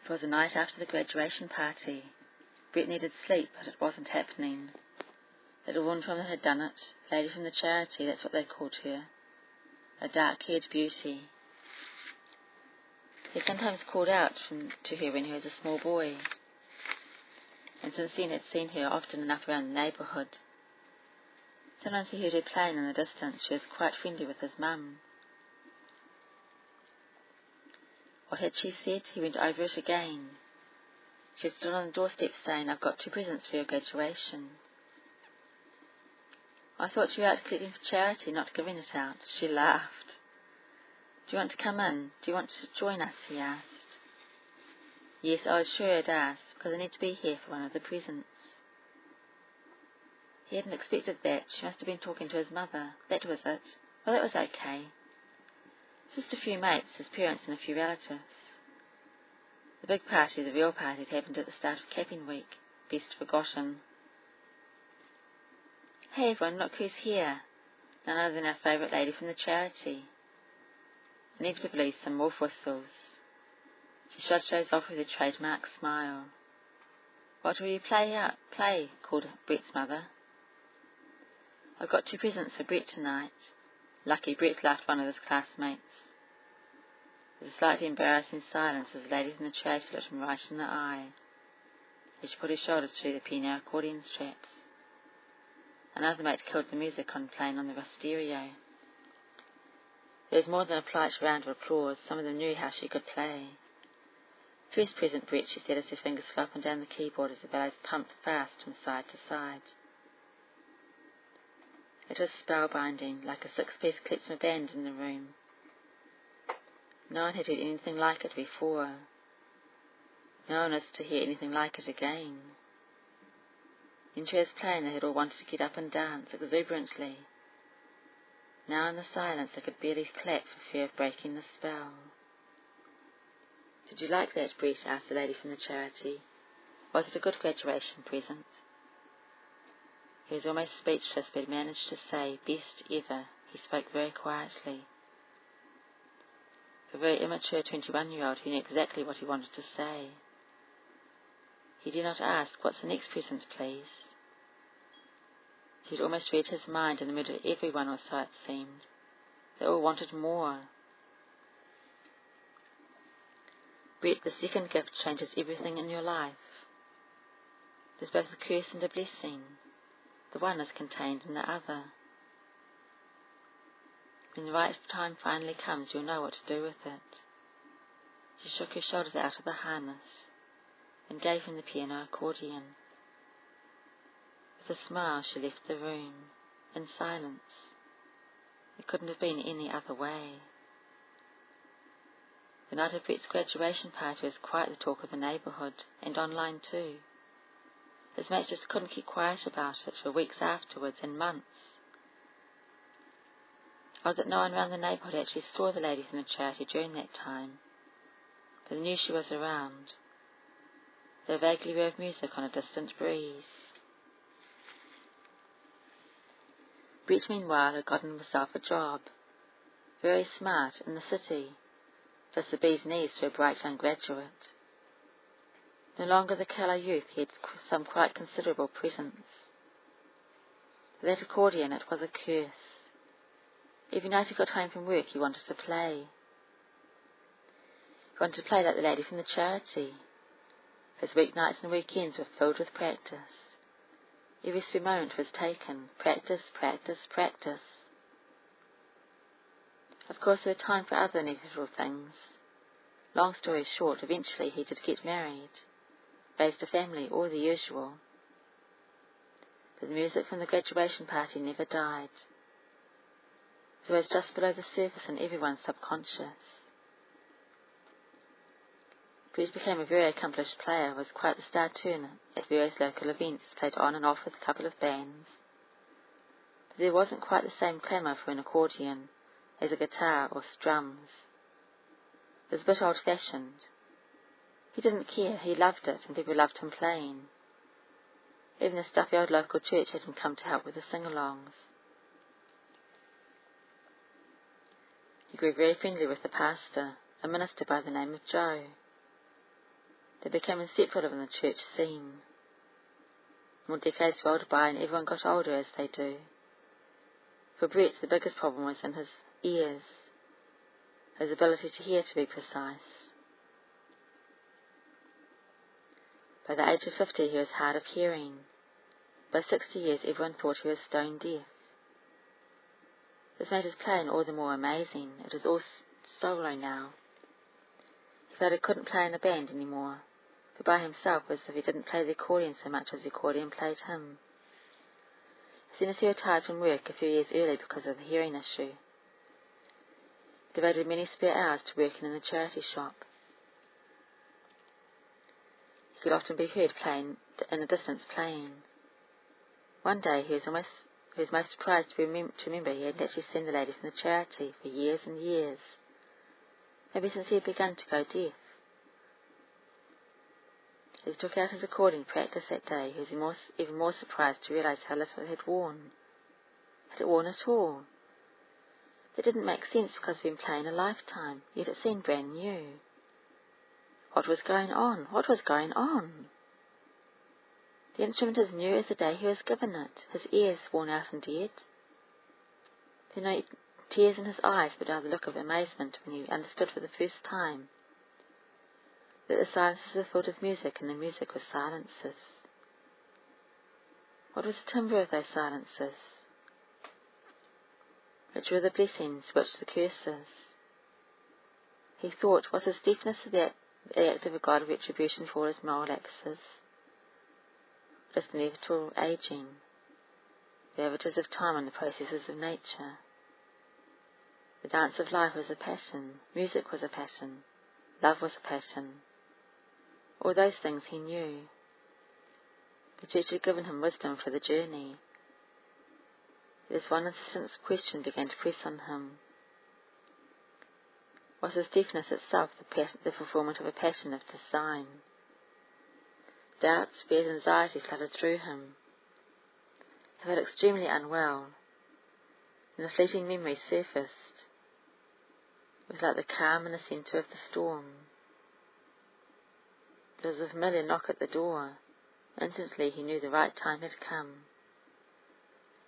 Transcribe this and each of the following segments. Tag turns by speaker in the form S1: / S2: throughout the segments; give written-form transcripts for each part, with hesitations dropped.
S1: It was the night after the graduation party. Brett needed sleep, but it wasn't happening. That woman from had done it, lady from the charity, that's what they called her. A dark-haired beauty. He sometimes called out to her when he was a small boy, and since then had seen her often enough around the neighbourhood. Sometimes he heard her playing in the distance. She was quite friendly with his mum. What had she said? He went over it again. She had stood on the doorstep saying, "I've got 2 presents for your graduation." "I thought you were out collecting for charity, not giving it out." She laughed. "Do you want to come in? Do you want to join us?" he asked. Yes, I was sure I'd ask, because I need to be here for one of the presents. He hadn't expected that. She must have been talking to his mother. That was it. Well, that was okay. Just a few mates, his parents and a few relatives. The big party, the real party, had happened at the start of capping week. Best forgotten. "Hey everyone, look who's here." None other than our favourite lady from the charity. Inevitably, some wolf whistles. She shrugged those off with her trademark smile. "What will you play?" called Brett's mother. "I've got 2 presents for Brett tonight." Lucky Brett, laughed one of his classmates. There was a slightly embarrassing silence as the lady from the charity looked him right in the eye, as she put her shoulders through the piano accordion straps. Another mate killed the music on playing on the stereo. There was more than a polite round of applause. Some of them knew how she could play. "First present, Brett," she said as her fingers flew up and down the keyboard as the bellows pumped fast from side to side. It was spellbinding, like a 6-piece klezmer band in the room. No one had heard anything like it before. No one was to hear anything like it again. When she was playing, they had all wanted to get up and dance exuberantly. Now in the silence they could barely clap for fear of breaking the spell. "Did you like that, Brett?" asked the lady from the charity. "Was it a good graduation present?" He was almost speechless, but managed to say, "Best ever." He spoke very quietly. For a very immature 21-year-old, he knew exactly what he wanted to say. He did not ask, "What's the next present, please?" He had almost read his mind in the middle of everyone, or so it seemed. They all wanted more. "Brett, the second gift changes everything in your life. There's both a curse and a blessing. The one is contained in the other. When the right time finally comes, you'll know what to do with it." She shook her shoulders out of the harness and gave him the piano accordion. With a smile, she left the room, in silence. It couldn't have been any other way. The night of Brett's graduation party was quite the talk of the neighbourhood, and online too. His mates just couldn't keep quiet about it for weeks afterwards, and months. Odd that no one around the neighbourhood actually saw the lady from the charity during that time, but they knew she was around. They vaguely heard music on a distant breeze. Brett, meanwhile, had gotten himself a job, very smart, in the city, just the bee's knees to a bright young graduate. No longer the callow youth, he had some quite considerable presents. For that accordion, it was a curse. Every night he got home from work, he wanted to play. He wanted to play like the lady from the charity. His weeknights and weekends were filled with practice. Every spare moment was taken. Practice, practice, practice. Of course, there was time for other inevitable things. Long story short, eventually he did get married, raised a family, all the usual. But the music from the graduation party never died. It was always just below the surface in everyone's subconscious. Brett became a very accomplished player, was quite the star turner at various local events, played on and off with a couple of bands. But there wasn't quite the same clamour for an accordion as a guitar or drums. It was a bit old-fashioned. He didn't care, he loved it, and people loved him playing. Even the stuffy old local church had him come to help with the sing-alongs. He grew very friendly with the pastor, a minister by the name of Joe. They became inseparable in the church scene. More decades rolled by and everyone got older as they do. For Brett, the biggest problem was in his ears, his ability to hear, to be precise. By the age of 50 he was hard of hearing. By 60 years everyone thought he was stone deaf. This made his playing all the more amazing. It was all solo now. He felt he couldn't play in a band any more, for by himself was as if he didn't play the accordion so much as the accordion played him. As soon as he retired from work a few years early because of the hearing issue, he devoted many spare hours to working in the charity shop. He could often be heard playing in the distance playing. One day he was most surprised to remember he hadn't actually seen the lady from the charity for years and years, maybe since he had begun to go deaf. As he took out his accordion to practice that day, he was even more surprised to realize how little it had worn. Had it worn at all? That didn't make sense because he'd been playing a lifetime, yet it seemed brand new. What was going on? What was going on? The instrument as new as the day he was given it, his ears worn out and dead. There were no tears in his eyes, but rather the look of amazement when he understood for the first time that the silences were filled with music and the music was silences. What was the timbre of those silences? Which were the blessings, which the curses? He thought, was his deafness the act of a God of retribution for all his moral lapses? Just inevitable aging, the averages of time and the processes of nature. The dance of life was a passion, music was a passion, love was a passion. All those things he knew. The church had given him wisdom for the journey. This one insistent question began to press on him. Was his deafness itself the fulfillment of a passion of design? Doubts, fears, anxiety flooded through him. He felt extremely unwell, and a fleeting memory surfaced. It was like the calm in the centre of the storm. There was a familiar knock at the door. Instantly he knew the right time had come.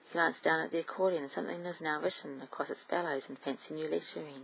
S1: He glanced down at the accordion, and something was now written across its bellows in fancy new lettering.